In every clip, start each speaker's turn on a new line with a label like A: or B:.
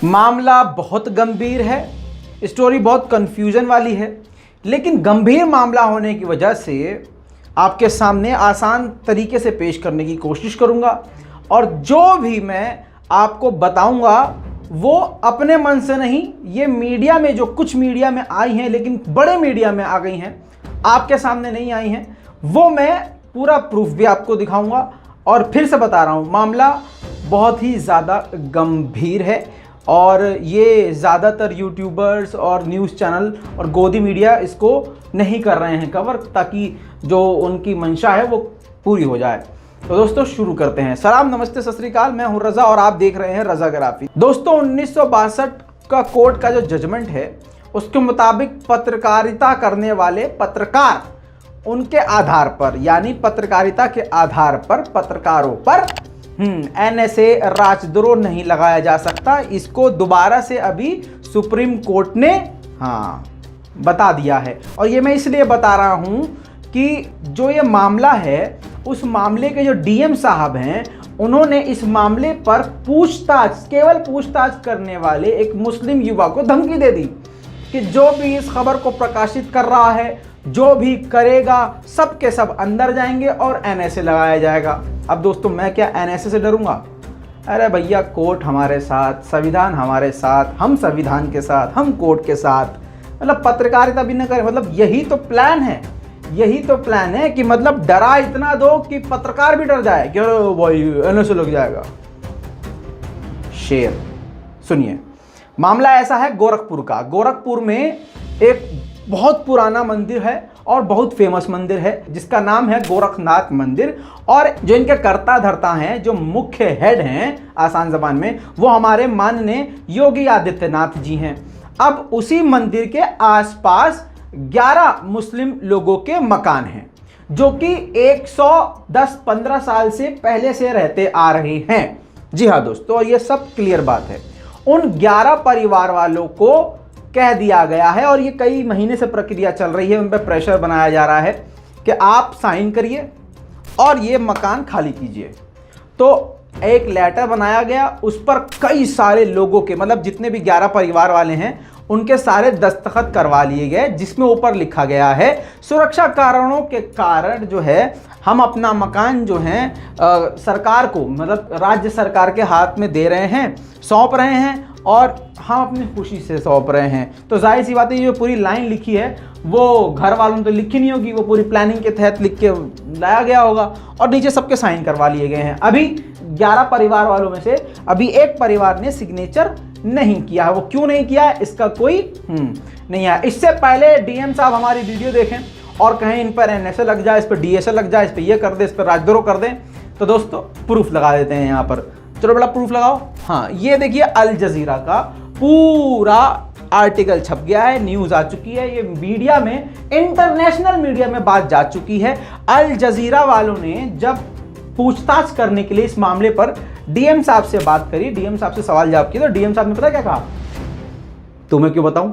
A: मामला बहुत गंभीर है, स्टोरी बहुत कन्फ्यूजन वाली है, लेकिन गंभीर मामला होने की वजह से आपके सामने आसान तरीके से पेश करने की कोशिश करूंगा और जो भी मैं आपको बताऊंगा वो अपने मन से नहीं, ये मीडिया में जो कुछ मीडिया में आई हैं लेकिन बड़े मीडिया में आ गई हैं, आपके सामने नहीं आई हैं, वो मैं पूरा प्रूफ भी आपको दिखाऊंगा। और फिर से बता रहा हूँ, मामला बहुत ही ज़्यादा गंभीर है और ये ज़्यादातर यूट्यूबर्स और न्यूज़ चैनल और गोदी मीडिया इसको नहीं कर रहे हैं कवर, ताकि जो उनकी मंशा है वो पूरी हो जाए। तो दोस्तों शुरू करते हैं। सलाम, नमस्ते, सत श्री अकाल, मैं हूं रज़ा और आप देख रहे हैं रज़ाग्राफी। दोस्तों 1962 का कोर्ट का जो जजमेंट है उसके मुताबिक पत्रकारिता करने वाले पत्रकार, उनके आधार पर यानी पत्रकारिता के आधार पर पत्रकारों पर एनएसए राजद्रोह नहीं लगाया जा सकता। इसको दोबारा से अभी सुप्रीम कोर्ट ने बता दिया है। और ये मैं इसलिए बता रहा हूं कि जो ये मामला है उस मामले के जो डीएम साहब हैं उन्होंने इस मामले पर केवल पूछताछ करने वाले एक मुस्लिम युवा को धमकी दे दी कि जो भी इस खबर को प्रकाशित कर रहा है, जो भी करेगा, सब के सब अंदर जाएंगे और एनएसए लगाया जाएगा। अब दोस्तों मैं क्या एनएसए से डरूंगा? अरे भैया, कोर्ट हमारे साथ, संविधान हमारे साथ, हम संविधान के साथ, हम कोर्ट के साथ। मतलब पत्रकारिता भी न करें, मतलब यही तो प्लान है, यही तो प्लान है कि मतलब डरा इतना दो कि पत्रकार भी डर जाए कि अरे भाई एनएसए लग जाएगा। शेर सुनिए, मामला ऐसा है गोरखपुर का। गोरखपुर में एक बहुत पुराना मंदिर है और बहुत फेमस मंदिर है जिसका नाम है गोरखनाथ मंदिर। और जो इनके कर्ता धर्ता हैं, जो मुख्य हेड हैं आसान जबान में, वो हमारे माननीय योगी आदित्यनाथ जी हैं। अब उसी मंदिर के आसपास 11 मुस्लिम लोगों के मकान हैं जो कि 110-15 साल से पहले से रहते आ रहे हैं। जी हाँ दोस्तों, और ये सब क्लियर बात है। उन 11 परिवार वालों को कह दिया गया है और ये कई महीने से प्रक्रिया चल रही है, उन पर प्रेशर बनाया जा रहा है कि आप साइन करिए और ये मकान खाली कीजिए। तो एक लेटर बनाया गया, उस पर कई सारे लोगों के, मतलब जितने भी 11 परिवार वाले हैं उनके सारे दस्तखत करवा लिए गए, जिसमें ऊपर लिखा गया है सुरक्षा कारणों के कारण जो है हम अपना मकान जो है सरकार को, मतलब राज्य सरकार के हाथ में दे रहे हैं, सौंप रहे हैं और हम अपनी खुशी से सौंप रहे हैं। तो जाहिर सी बात है, ये जो पूरी लाइन लिखी है वो घर वालों ने तो लिखी नहीं होगी, वो पूरी प्लानिंग के तहत लिख के लाया गया होगा और नीचे सबके साइन करवा लिए गए हैं। अभी 11 परिवार वालों में से अभी एक परिवार ने सिग्नेचर नहीं किया है। वो क्यों नहीं किया है इसका कोई नहीं है। इससे पहले डीएम साहब हमारी वीडियो देखें और कहें इन पर एनएसए लग जाए, इस पर डीएसए लग जाए, इस पर ये कर दे, इस पर राजद्रोह कर दें, तो दोस्तों प्रूफ लगा देते हैं यहाँ पर। चलो बड़ा प्रूफ लगाओ। हाँ, ये देखिए अल जजीरा का पूरा आर्टिकल छप गया है, न्यूज़ आ चुकी है, ये मीडिया में, इंटरनेशनल मीडिया में बात जा चुकी है। अल जजीरा वालों ने जब पूछताछ करने के लिए इस मामले पर डीएम साहब से बात करी, डीएम साहब से सवाल जवाब किया, तो डीएम साहब ने पता क्या कहा? तुम्हें क्यों बताऊं,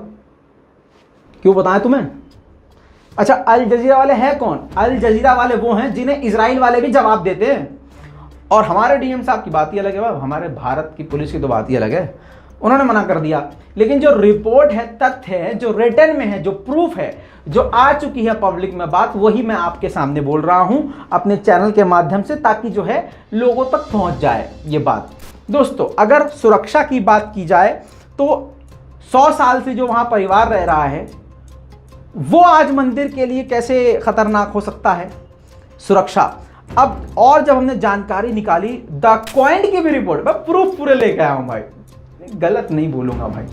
A: क्यों बताएं तुम्हें? अच्छा, अल जजीरा वाले हैं कौन? अल जजीरा वाले वो हैं जिन्हें इजराइल वाले भी जवाब देते हैं। और हमारे डीएम साहब की बात ही अलग है, हमारे भारत की पुलिस की तो बात ही अलग है, उन्होंने मना कर दिया। लेकिन जो रिपोर्ट है, तथ्य है, जो रिटन में है, जो प्रूफ है, जो आ चुकी है पब्लिक में बात, वही मैं आपके सामने बोल रहा हूं अपने चैनल के माध्यम से, ताकि जो है लोगों तक पहुंच जाए ये बात। दोस्तों अगर सुरक्षा की बात की जाए तो 100 साल से जो वहां परिवार रह रहा है वो आज मंदिर के लिए कैसे खतरनाक हो सकता है सुरक्षा। अब और जब हमने जानकारी निकाली, द क्वाइंट की भी रिपोर्ट, मैं प्रूफ पूरे लेके आया हूं भाई, गलत नहीं बोलूंगा भाई,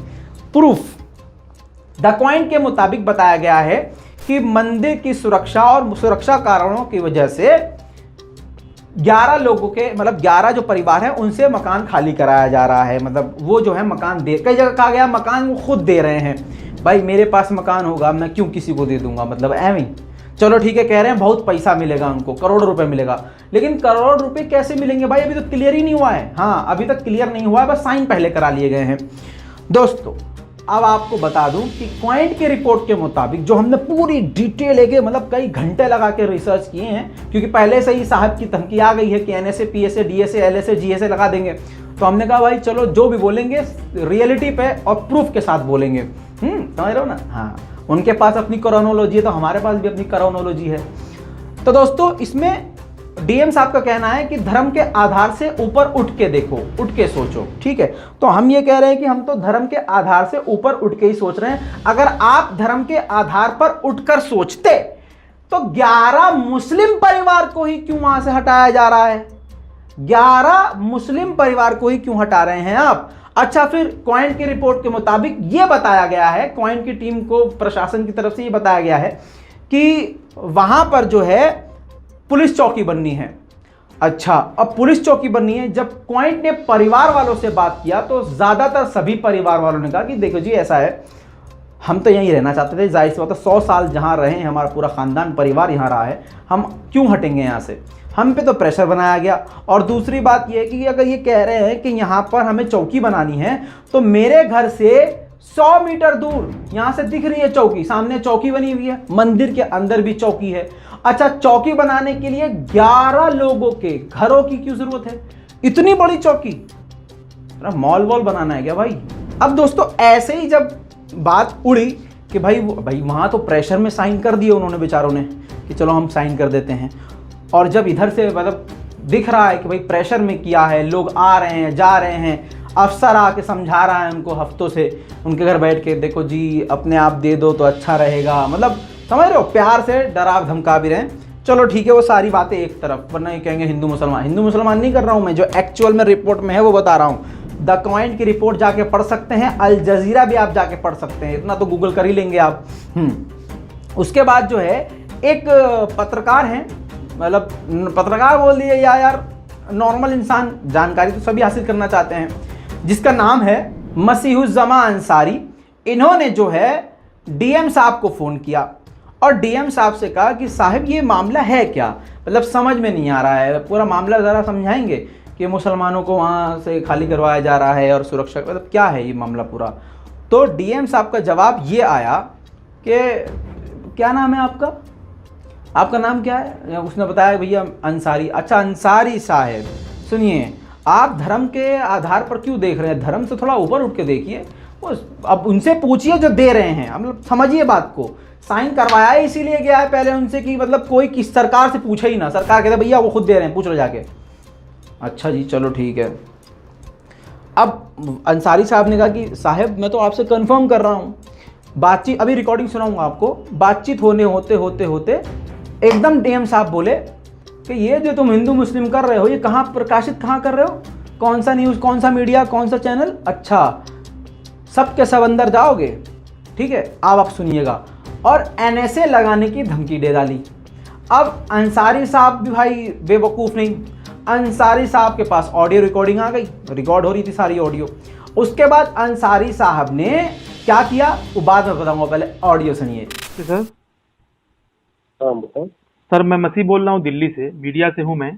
A: प्रूफ। द क्वाइंट के मुताबिक बताया गया है कि मंदिर की सुरक्षा और सुरक्षा कारणों की वजह से 11 लोगों के, मतलब 11 जो परिवार हैं उनसे मकान खाली कराया जा रहा है। मतलब वो जो है मकान दे, कई जगह कहा गया मकान वो खुद दे रहे हैं। भाई मेरे पास मकान होगा, मैं क्यों किसी को दे दूंगा? मतलब एवं चलो ठीक है, कह रहे हैं बहुत पैसा मिलेगा उनको, करोड़ रुपए मिलेगा, लेकिन करोड़ रुपए कैसे मिलेंगे भाई? अभी तो क्लियर ही नहीं हुआ है। हाँ, अभी तक क्लियर नहीं हुआ है, बस साइन पहले करा लिए गए हैं। दोस्तों अब आपको बता दूं कि क्वाइंट की रिपोर्ट के मुताबिक, जो हमने पूरी डिटेल लेके, मतलब कई घंटे लगा के रिसर्च किए हैं, क्योंकि पहले से ही साहब की धमकी आ गई है कि NSA, PSA, DSA, LSA, GSA लगा देंगे। तो हमने कहा भाई चलो जो भी बोलेंगे रियलिटी पे और प्रूफ के साथ बोलेंगे। समझ रहे हो ना। हाँ, उनके पास अपनी क्रोनोलॉजी है तो हमारे पास भी अपनी क्रोनोलॉजी है। तो दोस्तों इसमें डीएम साहब का कहना है कि धर्म के आधार से ऊपर उठ के देखो, उठ के सोचो। ठीक है, तो हम ये कह रहे हैं कि हम तो धर्म के आधार से ऊपर उठ के ही सोच रहे हैं। अगर आप धर्म के आधार पर उठकर सोचते तो 11 मुस्लिम परिवार को ही क्यों वहां से हटाया जा रहा है? 11 मुस्लिम परिवार को ही क्यों हटा रहे हैं आप? अच्छा, फिर क्वाइंट की रिपोर्ट के मुताबिक ये बताया गया है, क्वाइंट की टीम को प्रशासन की तरफ से ये बताया गया है कि वहां पर जो है पुलिस चौकी बननी है। अच्छा, अब पुलिस चौकी बननी है। जब क्वाइंट ने परिवार वालों से बात किया तो ज्यादातर सभी परिवार वालों ने कहा कि देखो जी ऐसा है, हम तो यहीं रहना चाहते थे, जाहिर सी बात है 100 साल जहां रहे हैं, हमारा पूरा खानदान परिवार यहां रहा है, हम क्यों हटेंगे यहाँ से? हम पे तो प्रेशर बनाया गया। और दूसरी बात यह है कि अगर ये कह रहे हैं कि यहाँ पर हमें चौकी बनानी है तो मेरे घर से 100 मीटर दूर यहाँ से दिख रही है चौकी, सामने चौकी बनी हुई है, मंदिर के अंदर भी चौकी है। अच्छा, चौकी बनाने के लिए 11 लोगों के घरों की क्यों जरूरत है? इतनी बड़ी चौकी, मॉल वॉल बनाना है क्या भाई? अब दोस्तों ऐसे ही जब बात उड़ी कि भाई वहां तो प्रेशर में साइन कर दिए उन्होंने बेचारों ने कि चलो हम साइन कर देते हैं, और जब इधर से मतलब दिख रहा है कि भाई प्रेशर में किया है, लोग आ रहे हैं जा रहे हैं, अफसर आके समझा रहा है उनको हफ्तों से उनके घर बैठ के, देखो जी अपने आप दे दो तो अच्छा रहेगा, मतलब समझ रहे हो, प्यार से डरा धमका भी रहे हैं। चलो ठीक है, वो सारी बातें एक तरफ, वरना ये कहेंगे हिंदू मुसलमान नहीं कर रहा हूं मैं, जो एक्चुअल में रिपोर्ट में है वो बता रहा हूं। द क्वाइंट की रिपोर्ट जाके पढ़ सकते हैं, अल जजीरा भी आप जाके पढ़ सकते हैं, इतना तो गूगल कर ही लेंगे आप। उसके बाद जो है एक पत्रकार हैं, मतलब पत्रकार बोल दिए या यार नॉर्मल इंसान, जानकारी तो सभी हासिल करना चाहते हैं, जिसका नाम है मसीहुज़्ज़मा अंसारी। इन्होंने जो है डीएम साहब को फ़ोन किया और डीएम साहब से कहा कि साहब ये मामला है क्या, मतलब समझ में नहीं आ रहा है, पूरा मामला ज़रा समझाएंगे कि मुसलमानों को वहाँ से खाली करवाया जा रहा है और सुरक्षा, मतलब क्या है ये मामला पूरा। तो डीएम साहब का जवाब ये आया कि क्या नाम है आपका, आपका नाम क्या है? उसने बताया भैया अंसारी। अच्छा अंसारी साहब, सुनिए, आप धर्म के आधार पर क्यों देख रहे हैं, धर्म से थोड़ा ऊपर उठ के देखिए। अब उनसे पूछिए जो दे रहे हैं, मतलब समझिए बात को। साइन करवाया है इसीलिए गया है पहले उनसे कि मतलब कोई किस सरकार से पूछे ही ना, सरकार कहते भैया वो खुद दे रहे हैं, पूछ लो जाके। अच्छा जी चलो ठीक है। अब अंसारी साहब ने कहा कि साहब मैं तो आपसे कंफर्म कर रहा हूँ, बातचीत, अभी रिकॉर्डिंग सुनाऊंगा आपको, बातचीत होते एकदम डीएम साहब बोले कि ये जो तुम हिंदू मुस्लिम कर रहे हो ये कहाँ प्रकाशित कहाँ कर रहे हो, कौन सा न्यूज़, कौन सा मीडिया, कौन सा चैनल? अच्छा सबके सब अंदर जाओगे, ठीक है, अब आप सुनिएगा। और एनएसए लगाने की धमकी दे डाली। अब अंसारी साहब भी भाई बेवकूफ़ नहीं, अंसारी साहब के पास ऑडियो रिकॉर्डिंग आ गई, रिकॉर्ड हो रही थी सारी ऑडियो। उसके बाद अंसारी साहब ने क्या किया वो बाद में बताऊंगा, पहले ऑडियो सुनिए।
B: सर सर मैं मसीह बोल रहा हूँ, दिल्ली से, मीडिया से हूँ मैं।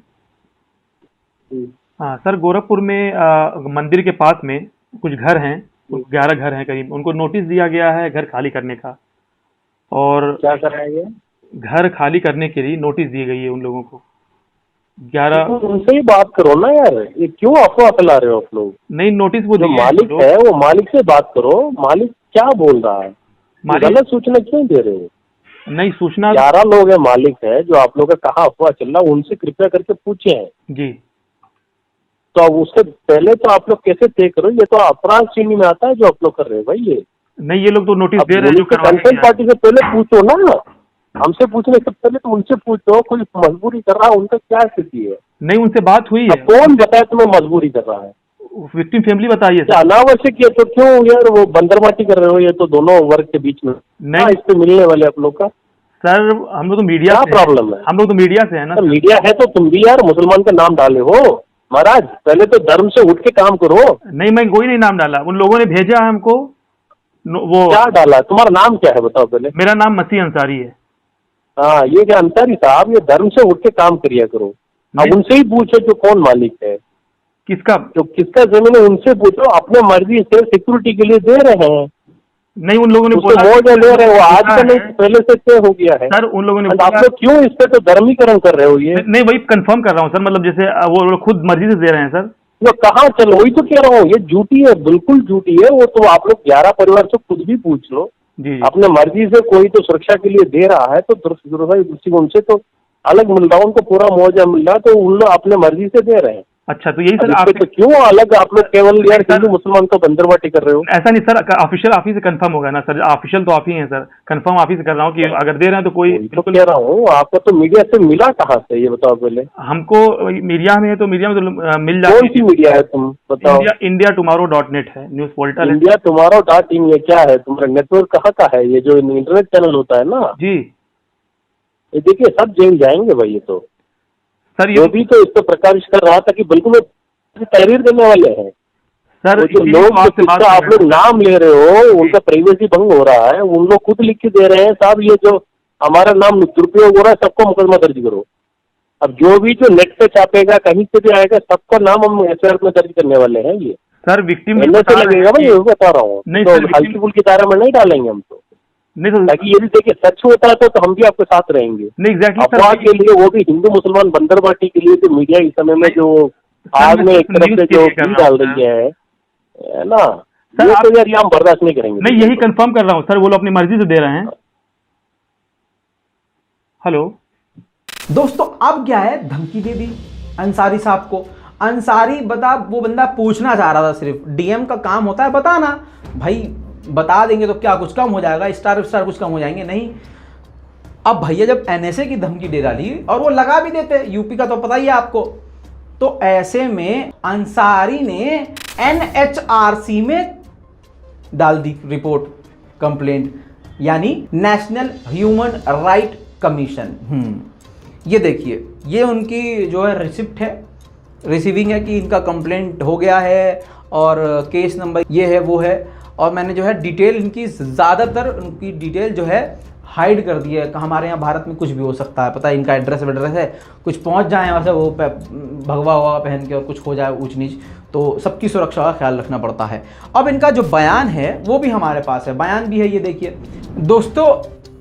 B: हाँ सर, गोरखपुर में मंदिर के पास में कुछ घर हैं, 11 घर हैं करीब, उनको नोटिस दिया गया है घर खाली करने का। और
C: क्या कर रहे हैं?
B: घर खाली करने के लिए नोटिस दी गई है उन लोगों को 11।
C: तो उनसे ही बात करो ना यार, ये क्यों अफवाह फैला रहे हो आप लोग?
B: नहीं, नोटिस वो
C: जो
B: दिए
C: मालिक है वो मालिक से बात करो, मालिक क्या बोल रहा है, गलत सूचना क्यों दे रहे हो?
B: नहीं, सूचना
C: 11 लोग है मालिक है, जो आप लोग का कहाँ अफवाह चल रहा है उनसे कृपया करके पूछे हैं
B: जी।
C: तो अब उससे पहले तो आप लोग कैसे तय करो, ये तो अपराध श्रेणी में आता है जो आप लोग कर रहे हो भाई। ये
B: नहीं, ये लोग तो नोटिस दे रहे हैं,
C: कंसर्न पार्टी से पहले पूछो ना, हमसे पूछने से पहले तो उनसे पूछो, कोई मजबूरी कर रहा है, उनका क्या स्थिति है?
B: नहीं, उनसे बात हुई है।
C: कौन बताए तुम्हें मजबूरी कर रहा है?
B: विक्टिम फैमिली बताइए सर।
C: अनावश्यक है तो क्यों यार वो बंदरमाटी कर रहे हो, ये तो दोनों वर्ग के बीच में
B: नहीं,
C: इस पे मिलने वाले आप लोग का
B: सर हम लोग तो मीडिया
C: क्या
B: से
C: प्रॉब्लम है?
B: हम लोग तो मीडिया से है ना।
C: मीडिया है तो तुम भी यार मुसलमान का नाम डाले हो महाराज, पहले तो धर्म से उठ के काम करो।
B: नहीं, मैं कोई नहीं नाम डाला, उन लोगों ने भेजा है हमको। वो
C: क्या डाला? तुम्हारा नाम क्या है बताओ पहले।
B: मेरा नाम मसीह अंसारी है।
C: हाँ, ये क्या अंसारी साहब, ये धर्म से उठ के काम करिया करो। अब उनसे ही पूछो जो कौन मालिक है,
B: किसका,
C: जो किसका जमीन है उनसे पूछो। अपने मर्जी से सिक्योरिटी के लिए दे रहे हैं।
B: नहीं, उन लोगों ने
C: बोला वो जो ले रहे हो आज का नहीं, पहले से तय हो गया है
B: सर। उन लोगों ने
C: आप लोग क्यों इस पे तो धर्मीकरण कर रहे हो? ये
B: नहीं, वही कंफर्म कर रहा हूँ सर, मतलब जैसे वो लोग खुद मर्जी से दे रहे हैं सर।
C: वो कहाँ चल, वही तो कह रहा हूँ, ये झूठी है, बिल्कुल झूठी है। वो तो आप लोग 11 परिवार से खुद भी पूछ लो,
B: जी जी।
C: अपने मर्जी से कोई तो सुरक्षा के लिए दे रहा है, तो दृष्टि उनसे तो अलग मिल रहा है, उनको पूरा मुआवजा मिल रहा है, तो उन लोग अपने मर्जी से दे रहे हैं।
B: अच्छा, तो यही
C: अब
B: सर
C: इसपे
B: आपने
C: तो क्यों अलग आप लोग केवल यार
B: सर-
C: हिंदू मुसलमान को बंदरबाटी कर रहे हो?
B: ऐसा नहीं सर, ऑफिशियल आप ही से कंफर्म होगा ना सर, ऑफिशियल तो आप ही हैं सर, कंफर्म आप ही से कर रहा हूँ कि अगर दे रहे हैं तो कोई
C: वही तो
B: बिल्कुल।
C: कह रहा हूँ, आपको तो मीडिया से मिला कहाँ से, ये बताओ पहले।
B: हमको मीडिया में है तो मीडिया में तो मिल
C: कौन
B: जाती
C: सी मीडिया है, तुम बताओ।
B: इंडिया टुमारो.net है, न्यूज पोर्टल है।
C: इंडिया तुम्हारा .in, ये क्या है, तुम्हारा नेटवर्क कहाँ का है? ये जो इंटरनेट चैनल होता है ना,
B: जी
C: ये देखिए सब जेल जाएंगे भाई। ये तो
B: सर,
C: जो भी तो इसको प्रकाश कर रहा था कि बिल्कुल वो तहरीर देने वाले हैं।
B: सर
C: वो जो
B: इसीलिए
C: लोग
B: तो आपसे बात
C: जिसका
B: कर
C: आप
B: रहे
C: लोग नाम ले रहे हो, उनका प्राइवेसी भंग हो रहा है, उन लोग खुद लिख के दे रहे हैं साहब, ये जो हमारा नाम दुरुपयोग हो रहा है, सबको मुकदमा दर्ज करो। अब जो भी जो नेट पे छापेगा, कहीं से भी आएगा, सबका नाम हम एफआईआर में दर्ज करने वाले हैं। ये
B: सर विक्टिम
C: एनए से लगेगा भाई, ये बता रहा हूँ।
B: नहीं
C: तो
B: सर,
C: हल्की फुल्की दायरे में नहीं डालेंगे हम तो,
B: नहीं सर,
C: ताकि ये भी देखिए सच होता है तो हम भी आपके साथ रहेंगे।
B: नहीं एग्जैक्टली
C: अफवाह
B: सर,
C: के लिए, वो भी हिंदू मुसलमान बंदरबाटी के लिए, जो मीडिया इस समय में जो आग में एक तरफ से जो घी डाल रही है ना,
B: सर
C: ये
B: आप-
C: तो यार ये हम बर्दाश्त नहीं करेंगे।
B: नहीं यही कंफर्म कर रहा हूँ सर, वो लोग अपनी मर्जी से दे रहे हैं। हेलो
A: दोस्तों अब क्या है, धमकी दे दी अंसारी साहब को। अंसारी बता, वो बंदा पूछना चाह रहा था, सिर्फ डीएम का काम होता है बताना, भाई बता देंगे तो क्या कुछ कम हो जाएगा, स्टार कुछ कम हो जाएंगे, नहीं। अब भैया जब एनएसए की धमकी दे डाली, और वो लगा भी देते, यूपी का तो पता ही है आपको, तो ऐसे में अंसारी ने एनएचआरसी में डाल दी रिपोर्ट, कंप्लेंट, यानी नेशनल ह्यूमन राइट कमीशन। ये देखिए, ये उनकी जो है रिसिप्ट है, रिसीविंग है कि इनका कंप्लेंट हो गया है, और केस नंबर ये है वो है, और मैंने जो है डिटेल इनकी, ज़्यादातर उनकी डिटेल जो है हाइड कर दी है। हमारे यहाँ भारत में कुछ भी हो सकता है, पता है, इनका एड्रेस वेड्रेस है, कुछ पहुँच जाए वैसे वो भगवा हुआ पहन के और कुछ हो जाए ऊंच नीच, तो सबकी सुरक्षा का ख्याल रखना पड़ता है। अब इनका जो बयान है वो भी हमारे पास है, बयान भी है, ये देखिए दोस्तों।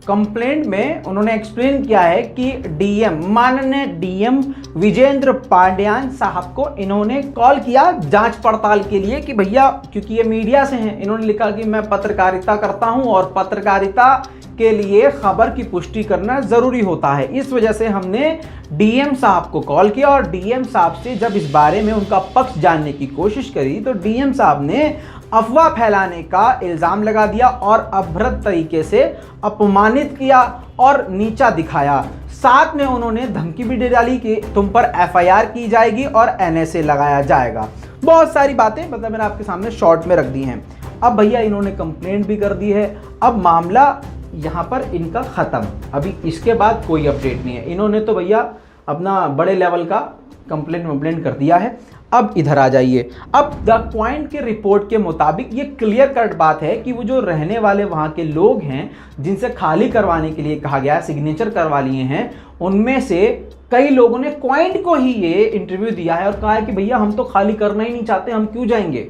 A: कंप्लेंट में उन्होंने एक्सप्लेन किया है कि डीएम, माननीय डीएम विजेंद्र पांड्यान साहब को इन्होंने कॉल किया जांच पड़ताल के लिए कि भैया, क्योंकि ये मीडिया से हैं, इन्होंने लिखा कि मैं पत्रकारिता करता हूं और पत्रकारिता के लिए खबर की पुष्टि करना ज़रूरी होता है, इस वजह से हमने डीएम साहब को कॉल किया। और डीएम साहब से जब इस बारे में उनका पक्ष जानने की कोशिश करी, तो डीएम साहब ने अफवाह फैलाने का इल्ज़ाम लगा दिया और अभद्र तरीके से अपमानित किया और नीचा दिखाया। साथ में उन्होंने धमकी भी दे डाली कि तुम पर एफआईआर की जाएगी और एनएसए लगाया जाएगा। बहुत सारी बातें मतलब मैंने आपके सामने शॉर्ट में रख दी हैं। अब भैया इन्होंने कंप्लेंट भी कर दी है, अब मामला यहाँ पर इनका ख़त्म, अभी इसके बाद कोई अपडेट नहीं है। इन्होंने तो भैया अपना बड़े लेवल का कंप्लेंट कर दिया है। अब इधर आ जाइए, अब द पॉइंट के रिपोर्ट के मुताबिक ये क्लियर कट बात है कि वो जो रहने वाले वहाँ के लोग हैं, जिनसे खाली करवाने के लिए कहा गया, सिग्नेचर करवा लिए हैं, उनमें से कई लोगों ने क्वाइंट को ही ये इंटरव्यू दिया है और कहा है कि भैया हम तो खाली करना ही नहीं चाहते, हम क्यों जाएंगे।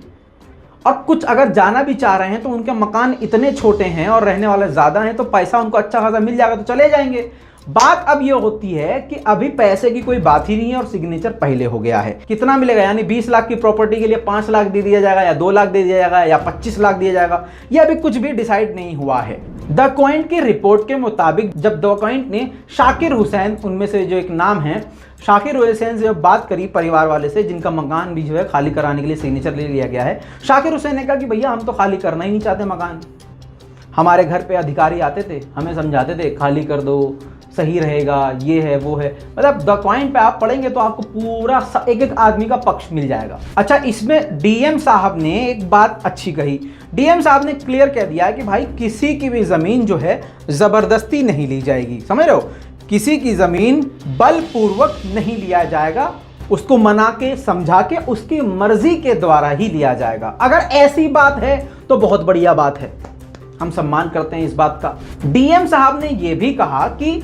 A: और कुछ अगर जाना भी चाह रहे हैं तो उनके मकान इतने छोटे हैं और रहने वाले ज़्यादा हैं, तो पैसा उनको अच्छा खासा मिल जाएगा तो चले जाएंगे। बात अब ये होती है कि अभी पैसे की कोई बात ही नहीं है और सिग्नेचर पहले हो गया है। कितना मिलेगा, यानी 20 लाख की प्रॉपर्टी के लिए 5 लाख दे दिया जाएगा या 2 लाख दे दिया जाएगा या 25 लाख दिया जाएगा, यह अभी कुछ भी डिसाइड नहीं हुआ है। द क्वाइंट की रिपोर्ट के मुताबिक जब द क्वाइंट ने शाकिर हुसैन, उनमें से जो एक नाम है शाकिर हुसैन से जब बात करी, परिवार वाले से जिनका मकान भी जो है खाली कराने के लिए सिग्नेचर ले लिया गया है, शाकिर हुसैन ने कहा कि भैया हम तो खाली करना ही नहीं चाहते मकान, हमारे घर पे अधिकारी आते थे, हमें समझाते थे खाली कर दो, सही रहेगा, ये है वो है। मतलब द पॉइंट पे आप पढ़ेंगे तो आपको पूरा एक एक आदमी का पक्ष मिल जाएगा। अच्छा, इसमें डीएम साहब ने एक बात अच्छी कही, डीएम साहब ने क्लियर कह दिया कि भाई किसी की भी ज़मीन जो है ज़बरदस्ती नहीं ली जाएगी, समझ रहे हो, किसी की ज़मीन बलपूर्वक नहीं लिया जाएगा, उसको मना के समझा के उसकी मर्जी के द्वारा ही लिया जाएगा। अगर ऐसी बात है तो बहुत बढ़िया बात है, हम सम्मान करते हैं इस बात का। डीएम साहब ने यह भी कहा कि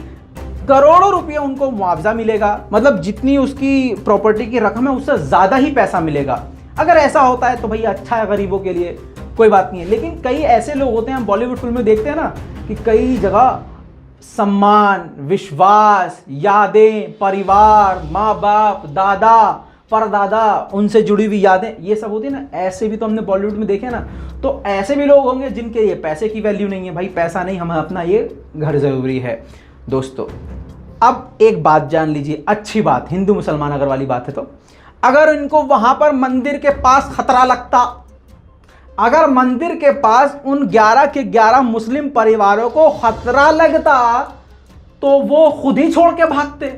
A: करोड़ों रुपए उनको मुआवजा मिलेगा, मतलब जितनी उसकी प्रॉपर्टी की रकम है उससे ज़्यादा ही पैसा मिलेगा। अगर ऐसा होता है तो भैया अच्छा है, गरीबों के लिए कोई बात नहीं है। लेकिन कई ऐसे लोग होते हैं, हम बॉलीवुड फिल्म में देखते हैं ना, कि कई जगह सम्मान, विश्वास, यादें, परिवार, माँ बाप, दादा, परदादा, उनसे जुड़ी हुई यादें, ये सब होती है ना, ऐसे भी तो हमने बॉलीवुड में देखे ना। तो ऐसे भी लोग होंगे जिनके ये पैसे की वैल्यू नहीं है, भाई पैसा नहीं, हमें अपना ये घर ज़रूरी है। दोस्तों अब एक बात जान लीजिए, अच्छी बात, हिंदू मुसलमान अगर वाली बात है, तो अगर इनको वहाँ पर मंदिर के पास खतरा लगता, अगर मंदिर के पास उन 11 के 11 मुस्लिम परिवारों को खतरा लगता तो वो खुद ही छोड़ के भागते।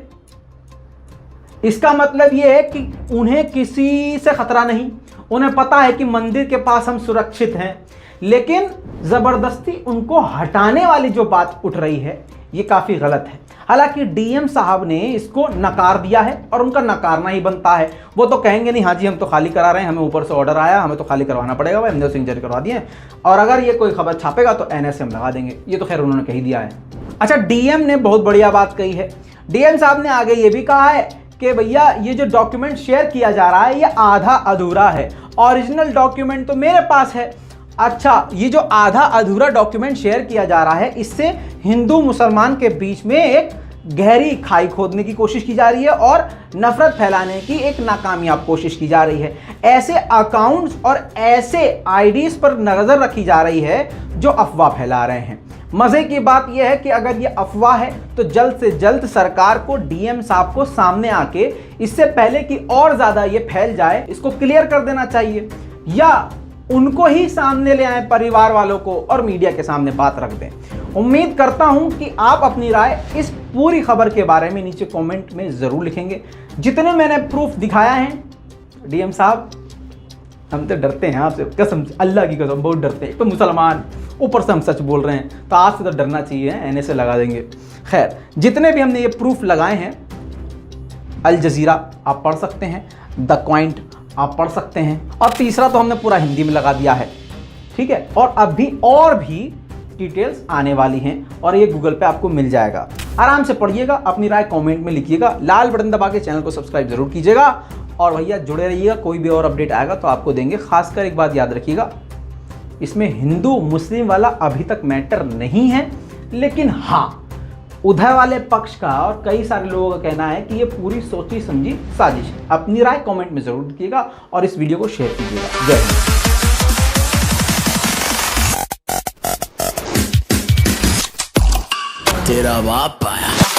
A: इसका मतलब ये है कि उन्हें किसी से खतरा नहीं, उन्हें पता है कि मंदिर के पास हम सुरक्षित हैं, लेकिन ज़बरदस्ती उनको हटाने वाली जो बात उठ रही है ये काफ़ी गलत है। हालांकि डीएम साहब ने इसको नकार दिया है और उनका नकारना ही बनता है। वो तो कहेंगे नहीं, हाँ जी हम तो खाली करा रहे हैं, हमें ऊपर से ऑर्डर आया, हमें तो खाली करवाना पड़ेगा, भाई हमने सिग्नेचर करवा दिए, और अगर ये कोई खबर छापेगा तो एनएसए हम लगा देंगे। ये तो खैर उन्होंने कह दिया है। अच्छा, डीएम ने बहुत बढ़िया बात कही है। डीएम साहब ने आगे ये भी कहा है कि भैया ये जो डॉक्यूमेंट शेयर किया जा रहा है ये आधा अधूरा है, ओरिजिनल डॉक्यूमेंट तो मेरे पास है। अच्छा, ये जो आधा अधूरा डॉक्यूमेंट शेयर किया जा रहा है, इससे हिंदू मुसलमान के बीच में एक गहरी खाई खोदने की कोशिश की जा रही है और नफरत फैलाने की एक नाकामयाब कोशिश की जा रही है। ऐसे अकाउंट्स और ऐसे आईडीज पर नजर रखी जा रही है जो अफवाह फैला रहे हैं। मजे की बात यह है कि अगर ये अफवाह है तो जल्द से जल्द सरकार को, डीएम साहब को सामने आके इससे पहले कि और ज्यादा ये फैल जाए, इसको क्लियर कर देना चाहिए, या उनको ही सामने ले आए, परिवार वालों को, और मीडिया के सामने बात रख दें। उम्मीद करता हूं कि आप अपनी राय इस पूरी खबर के बारे में नीचे कमेंट में जरूर लिखेंगे। जितने मैंने प्रूफ दिखाया है, डीएम साहब हम तो डरते हैं आपसे, कसम, अल्लाह की कसम बहुत डरते हैं। तो मुसलमान, ऊपर से हम सच बोल रहे हैं, तो आज से तो डरना चाहिए, एनएसए लगा देंगे। खैर, जितने भी हमने ये प्रूफ लगाए हैं, अल जजीरा आप पढ़ सकते हैं, द क्वाइंट आप पढ़ सकते हैं, और तीसरा तो हमने पूरा हिंदी में लगा दिया है, ठीक है। और अभी और भी डिटेल्स आने वाली हैं और ये गूगल पे आपको मिल जाएगा। आराम से पढ़िएगा, अपनी राय कमेंट में लिखिएगा, लाल बटन दबा के चैनल को सब्सक्राइब जरूर कीजिएगा, और भैया जुड़े रहिएगा, कोई भी और अपडेट आएगा तो आपको देंगे। खासकर एक बात याद रखिएगा, इसमें हिंदू मुस्लिम वाला अभी तक मैटर नहीं है, लेकिन हाँ, उधर वाले पक्ष का और कई सारे लोगों का कहना है कि ये पूरी सोची समझी साजिश है। अपनी राय कमेंट में जरूर लिखिएगा और इस वीडियो को शेयर कीजिएगा। जय हिंद।
D: तेरा बाप आया।